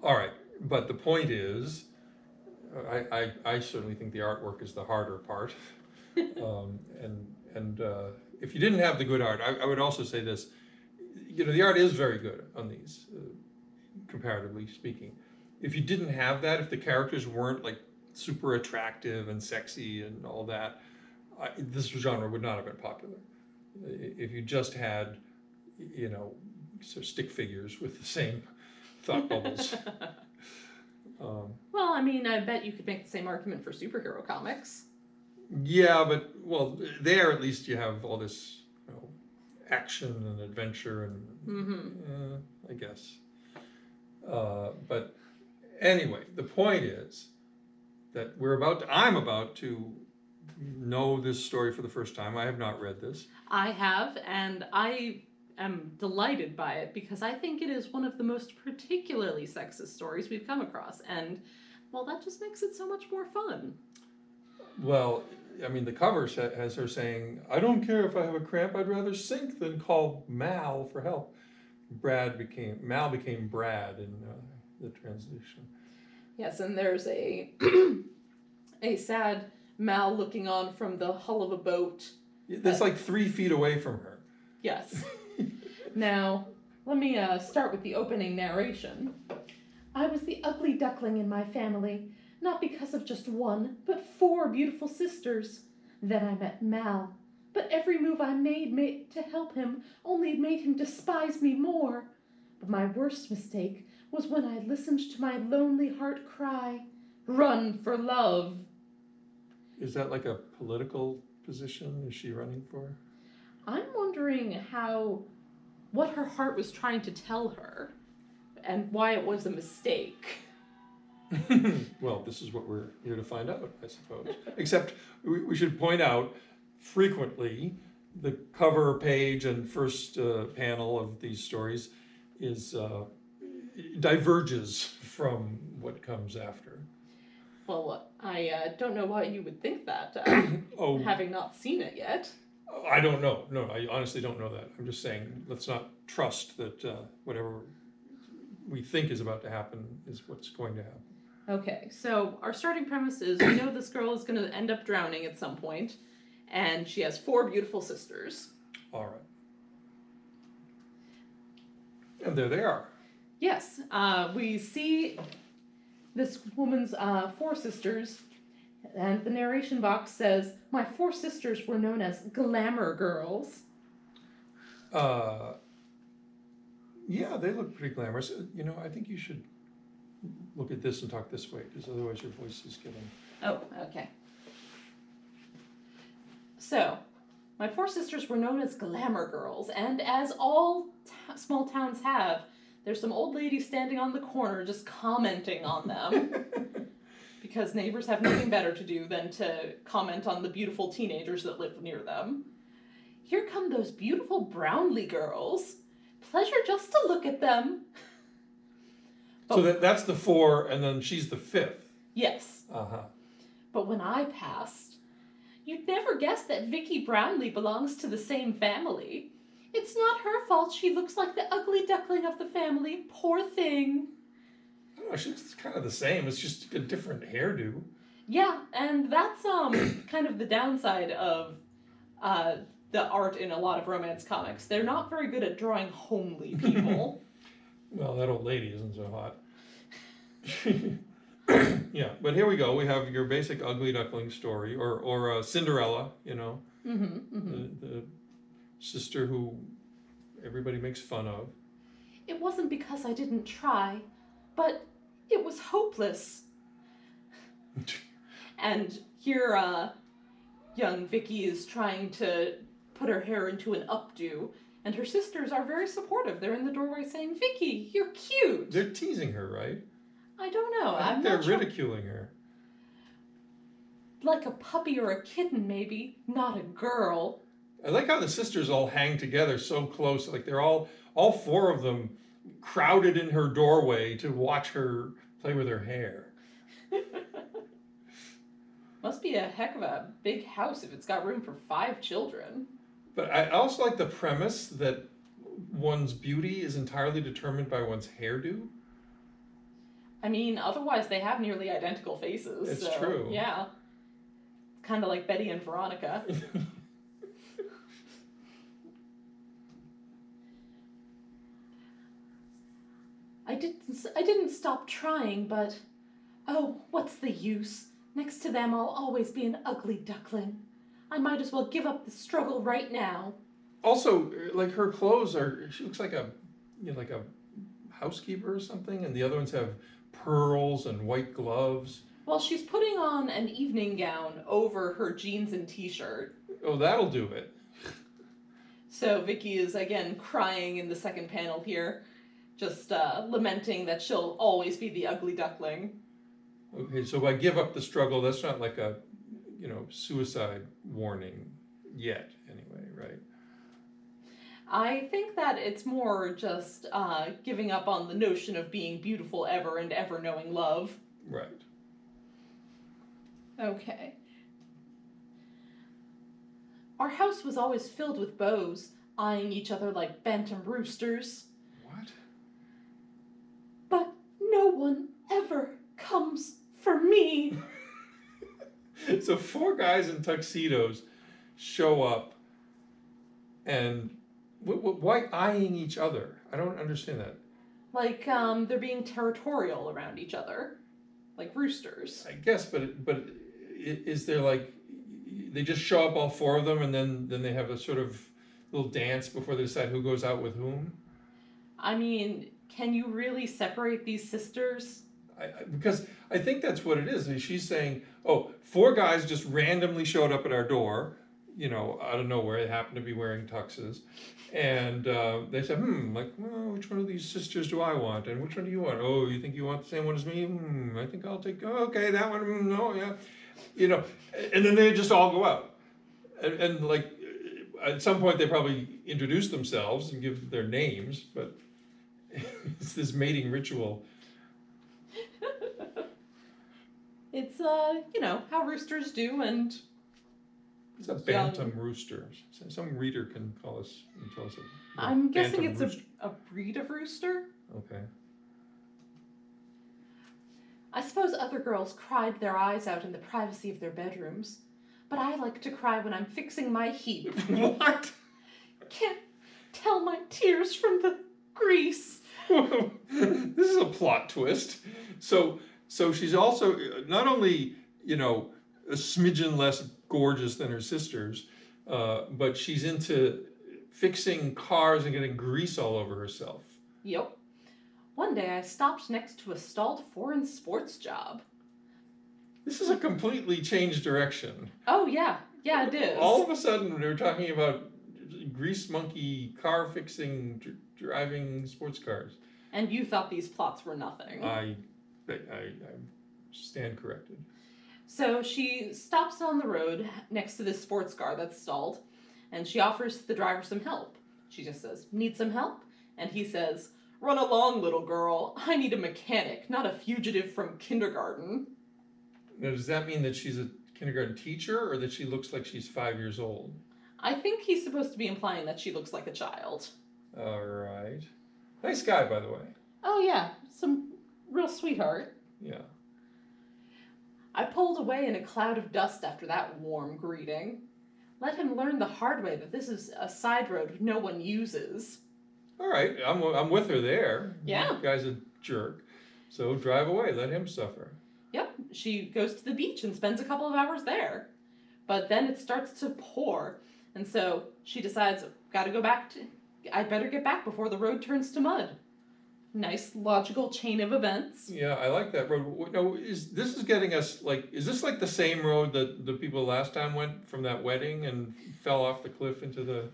All right, but the point is, I certainly think the artwork is the harder part. And if you didn't have the good art, I would also say this, the art is very good on these, comparatively speaking. If you didn't have that, if the characters weren't like super attractive and sexy and all that, this genre would not have been popular. If you just had, sort of stick figures with the same thought bubbles. Well, I mean, I bet you could make the same argument for superhero comics. Yeah, but well, there at least you have all this, action and adventure and I guess. But anyway, the point is that I'm about to know this story for the first time. I have not read this. I have, and I am delighted by it because I think it is one of the most particularly sexist stories we've come across, and well, that just makes it so much more fun. Well, I mean, the cover has her saying, "I don't care if I have a cramp. I'd rather sink than call Mal for help." Mal became Brad in the transition. Yes, and there's a a sad Mal looking on from the hull of a boat. That's like 3 feet away from her. Yes. Now, let me start with the opening narration. I was the ugly duckling in my family, not because of just one, but 4 beautiful sisters. Then I met Mal, but every move I made to help him only made him despise me more. But my worst mistake was when I listened to my lonely heart cry, "Run for love." Is that like a political position? Is she running for? I'm wondering what her heart was trying to tell her and why it was a mistake. Well, this is what we're here to find out, I suppose. Except we should point out, frequently, the cover page and first panel of these stories is diverges from what comes after. Well, I don't know why you would think that, Oh, having not seen it yet. I don't know. No, I honestly don't know that. I'm just saying, let's not trust that whatever we think is about to happen is what's going to happen. Okay, so our starting premise is we know this girl is going to end up drowning at some point, and she has 4 beautiful sisters. All right. And there they are. Yes, we see this woman's 4 sisters, and the narration box says, "My 4 sisters were known as glamour girls." Yeah, they look pretty glamorous. I think you should look at this and talk this way, because otherwise your voice is getting... Oh, okay. So, my 4 sisters were known as glamour girls, and as all small towns have, there's some old lady standing on the corner just commenting on them. Because neighbors have nothing better to do than to comment on the beautiful teenagers that live near them. Here come those beautiful Brownlee girls. Pleasure just to look at them. So that's the 4, and then she's the 5th. Yes. Uh-huh. But when I passed, you'd never guess that Vickie Brownlee belongs to the same family. It's not her fault she looks like the ugly duckling of the family. Poor thing. I don't know, she looks kind of the same. It's just a different hairdo. Yeah, and that's kind of the downside of the art in a lot of romance comics. They're not very good at drawing homely people. Well, that old lady isn't so hot. Yeah, but here we go. We have your basic ugly duckling story, or Cinderella, the sister who everybody makes fun of. It wasn't because I didn't try, but it was hopeless. And here, young Vickie is trying to put her hair into an updo, and her sisters are very supportive. They're in the doorway saying, "Vickie, you're cute." They're teasing her, right? I don't know. I think they're ridiculing her. Like a puppy or a kitten, maybe, not a girl. I like how the sisters all hang together so close. Like they're all 4 of them crowded in her doorway to watch her play with her hair. Must be a heck of a big house if it's got room for 5 children. But I also like the premise that one's beauty is entirely determined by one's hairdo. I mean, otherwise they have nearly identical faces. It's so, true. Yeah. It's kind of like Betty and Veronica. I didn't stop trying, but oh, what's the use? Next to them, I'll always be an ugly duckling. I might as well give up the struggle right now. Also, like her clothes are, she looks like a, like a housekeeper or something, and the other ones have pearls and white gloves. Well, she's putting on an evening gown over her jeans and t-shirt. Oh, that'll do it. So Vickie is again crying in the second panel here, just lamenting that she'll always be the ugly duckling. Okay, so by give up the struggle, that's not like a, suicide warning yet, anyway, right? I think that it's more just giving up on the notion of being beautiful ever and ever knowing love. Right. Okay. Our house was always filled with beaux, eyeing each other like bantam roosters. What? But no one ever comes for me. So 4 guys in tuxedos show up, and why eyeing each other? I don't understand that. Like, they're being territorial around each other. Like roosters. I guess, but is there like, they just show up all 4 of them, and then they have a sort of little dance before they decide who goes out with whom? I mean, can you really separate these sisters? Because I think that's what it is. She's saying, oh, 4 guys just randomly showed up at our door, out of nowhere. They happened to be wearing tuxes. And they said, which one of these sisters do I want? And which one do you want? Oh, you think you want the same one as me? I think I'll take, okay, that one, no, yeah. And then they just all go out. And like, at some point they probably introduce themselves and give their names, but it's this mating ritual. It's, how roosters do, and... It's a bantam rooster. Some reader can call us and tell us. I'm guessing it's a breed of rooster. Okay. I suppose other girls cried their eyes out in the privacy of their bedrooms, but I like to cry when I'm fixing my heap. What? Can't tell my tears from the grease. This is a plot twist. So she's also not only, a smidgen less gorgeous than her sisters, but she's into fixing cars and getting grease all over herself. Yep. One day I stopped next to a stalled foreign sports job. This is a completely changed direction. Oh, yeah. Yeah, it is. All of a sudden, we're talking about grease monkey car fixing, driving sports cars. And you thought these plots were nothing. I stand corrected. So she stops on the road next to this sports car that's stalled, and she offers the driver some help. She just says, "Need some help?" And he says, "Run along, little girl. I need a mechanic, not a fugitive from kindergarten." Now, does that mean that she's a kindergarten teacher, or that she looks like she's 5 years old? I think he's supposed to be implying that she looks like a child. All right. Nice guy, by the way. Oh, yeah. Some real sweetheart. Yeah. I pulled away in a cloud of dust after that warm greeting. Let him learn the hard way that this is a side road no one uses. All right, I'm with her there. Yeah. The guy's a jerk. So drive away, let him suffer. Yep, she goes to the beach and spends a couple of hours there. But then it starts to pour, and so she decides, I'd better get back before the road turns to mud. Nice logical chain of events. Yeah, I like that road. No, is this getting us is this like the same road that the people last time went from that wedding and fell off the cliff into the...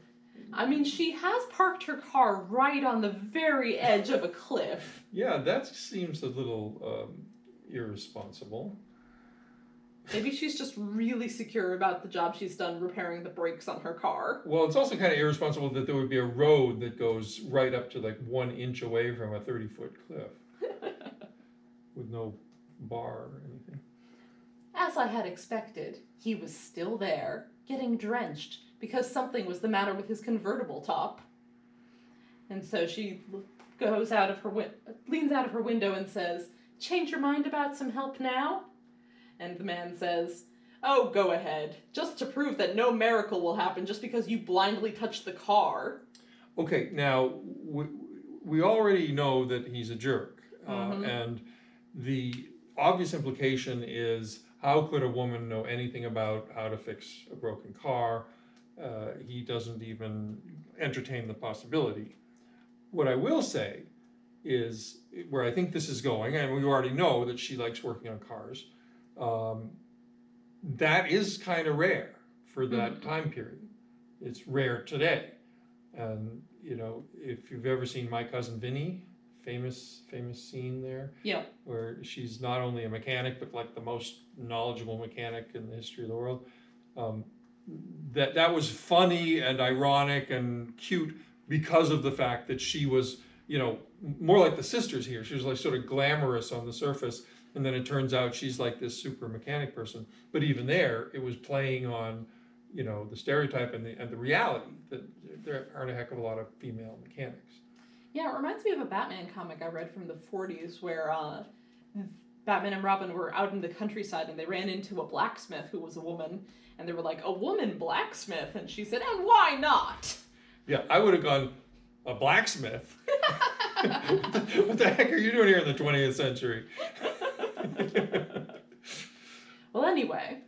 I mean, she has parked her car right on the very edge of a cliff. Yeah, that seems a little irresponsible. Maybe she's just really secure about the job she's done repairing the brakes on her car. Well, it's also kind of irresponsible that there would be a road that goes right up to 1 inch away from a 30-foot cliff with no bar or anything. As I had expected, he was still there, getting drenched because something was the matter with his convertible top. And so she leans out of her window and says, change your mind about some help now? And the man says, oh, go ahead. Just to prove that no miracle will happen just because you blindly touched the car. Okay, now, we already know that he's a jerk. Mhm. And the obvious implication is, how could a woman know anything about how to fix a broken car? He doesn't even entertain the possibility. What I will say is, where I think this is going, and we already know that she likes working on cars, that is kind of rare for that time period. It's rare today. And, you know, if you've ever seen My Cousin Vinny, famous scene there, Yeah. where she's not only a mechanic, but like the most knowledgeable mechanic in the history of the world. That was funny and ironic and cute because of the fact that she was, you know, more like the sisters here. She was like sort of glamorous on the surface, and then it turns out she's like this super mechanic person. But even there, it was playing on, you know, the stereotype and the reality that there aren't a heck of a lot of female mechanics. Yeah, it reminds me of a Batman comic I read from the 40s where Batman and Robin were out in the countryside and they ran into a blacksmith who was a woman, and they were like, a woman blacksmith? And she said, and why not? Yeah, I would have gone, a blacksmith? What the heck are you doing here in the 20th century? Well, anyway,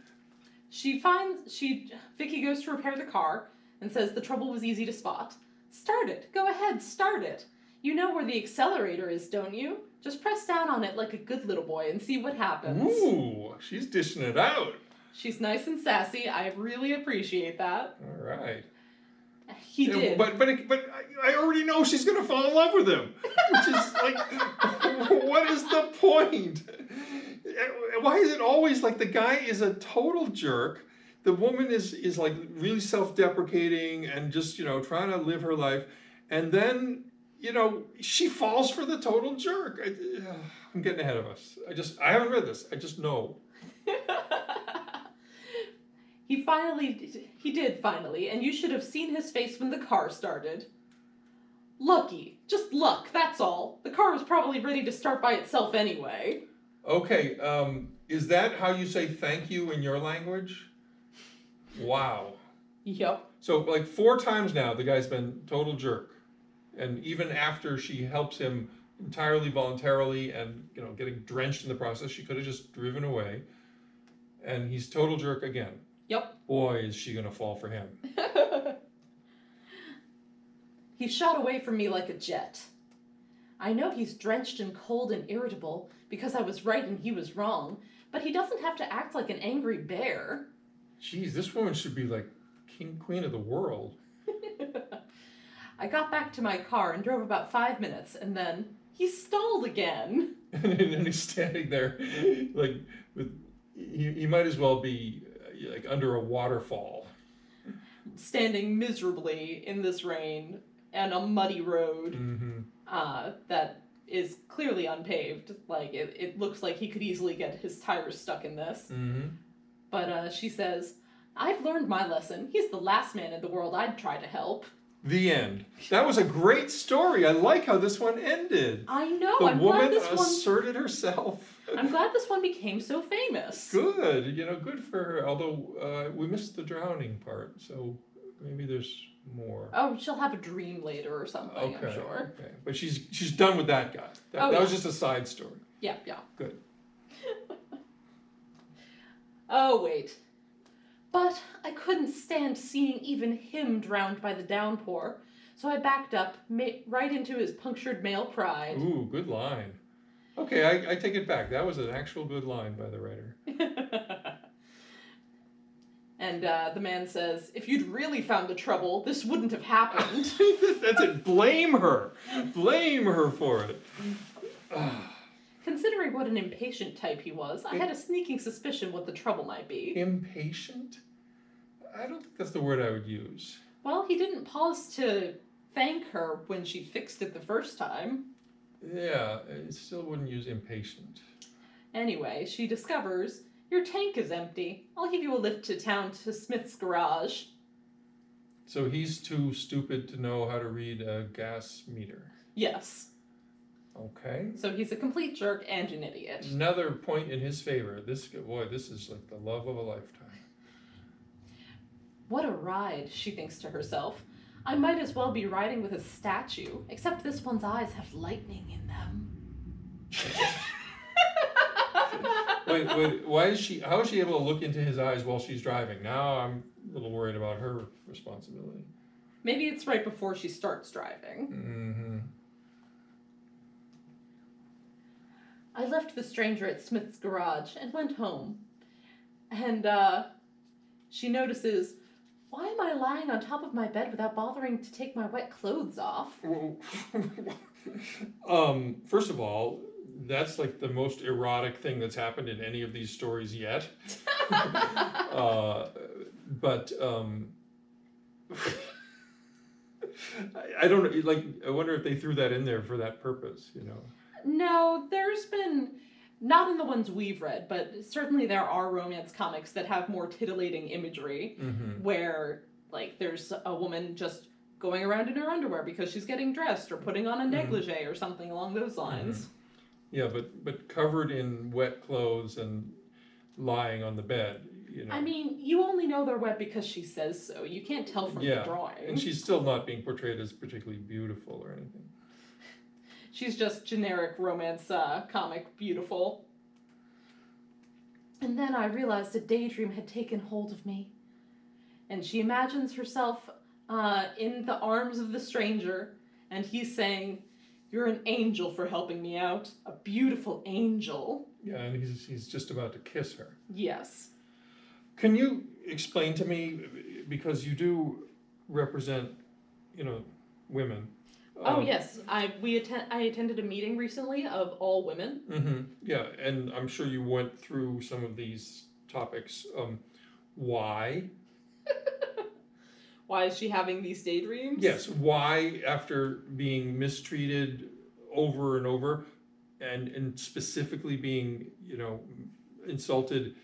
Vickie goes to repair the car and says the trouble was easy to spot. Start it. Go ahead, start it. You know where the accelerator is, don't you? Just press down on it like a good little boy and see what happens. Ooh, she's dishing it out. She's nice and sassy. I really appreciate that. All right. He did. But I already know she's going to fall in love with him. Which is like, what is the point? Why is it always like the guy is a total jerk? The woman is like really self-deprecating and just, you know, trying to live her life. And then, you know, she falls for the total jerk. I'm getting ahead of us. I haven't read this. I just know. He did finally, and you should have seen his face when the car started. Lucky. Just luck, that's all. The car was probably ready to start by itself anyway. Okay, is that how you say thank you in your language? Wow. Yep. So like 4 times now, the guy's been total jerk. And even after she helps him entirely voluntarily and, you know, getting drenched in the process, she could have just driven away. And he's total jerk again. Yep. Boy, is she going to fall for him. He shot away from me like a jet. I know he's drenched and cold and irritable because I was right and he was wrong, but he doesn't have to act like an angry bear. Jeez, this woman should be like queen of the world. I got back to my car and drove about 5 minutes, and then he stalled again. And then he's standing there, like, he might as well be like under a waterfall. Standing miserably in this rain and a muddy road that is clearly unpaved. Like, it looks like he could easily get his tires stuck in this. But she says, I've learned my lesson. He's the last man in the world I'd try to help. The end. That was a great story. I like how this one ended. I know. The I'm woman glad this asserted herself. I'm glad this one became so famous. Good. You know, good for her. Although we missed the drowning part, so maybe there's more. Oh, she'll have a dream later or something, Okay, I'm sure. okay. But she's done with that guy. That was just a side story. Yeah. Good. Oh, wait. But I couldn't stand seeing even him drowned by the downpour, so I backed up right into his punctured male pride. Ooh, good line. Okay, I take it back. That was an actual good line by the writer. And the man says, if you'd really found the trouble, this wouldn't have happened. That's it. Blame her. Blame her for it. Considering what an impatient type he was, I had a sneaking suspicion what the trouble might be. Impatient? I don't think that's the word I would use. Well, he didn't pause to thank her when she fixed it the first time. Yeah, I still wouldn't use impatient. Anyway, she discovers, your tank is empty. I'll give you a lift to town to Smith's garage. So he's too stupid to know how to read a gas meter. Yes. Okay. So he's a complete jerk and an idiot. Another point in his favor. This is like the love of a lifetime. What a ride, she thinks to herself. I might as well be riding with a statue, except this one's eyes have lightning in them. Wait, how is she able to look into his eyes while she's driving? Now I'm a little worried about her responsibility. Maybe it's right before she starts driving. Mm-hmm. I left the stranger at Smith's garage and went home. And, she notices, why am I lying on top of my bed without bothering to take my wet clothes off? First of all, that's like the most erotic thing that's happened in any of these stories yet. But I don't know, like, I wonder if they threw that in there for that purpose, you know? No, there's been, not in the ones we've read, but certainly there are romance comics that have more titillating imagery, where, like, there's a woman just going around in her underwear because she's getting dressed or putting on a negligee or something along those lines. Yeah, but covered in wet clothes and lying on the bed, you know. I mean, you only know they're wet because she says so. You can't tell from the drawing. And she's still not being portrayed as particularly beautiful or anything. She's just generic romance comic beautiful. And then I realized a daydream had taken hold of me. And she imagines herself in the arms of the stranger, and he's saying, "You're an angel for helping me out. A beautiful angel." Yeah, and he's just about to kiss her. Yes. Can you explain to me, because you do represent, you know, women. Oh yes, I attended a meeting recently of all women. Yeah, and I'm sure you went through some of these topics. Why? Why is she having these daydreams? Yes, why, after being mistreated over and over, and specifically being, you know, insulted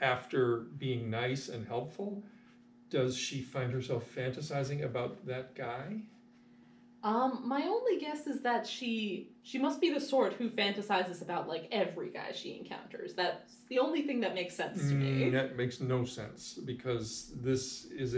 after being nice and helpful, does she find herself fantasizing about that guy? My only guess is that she must be the sort who fantasizes about, like, every guy she encounters. That's the only thing that makes sense to me. That makes no sense, because this is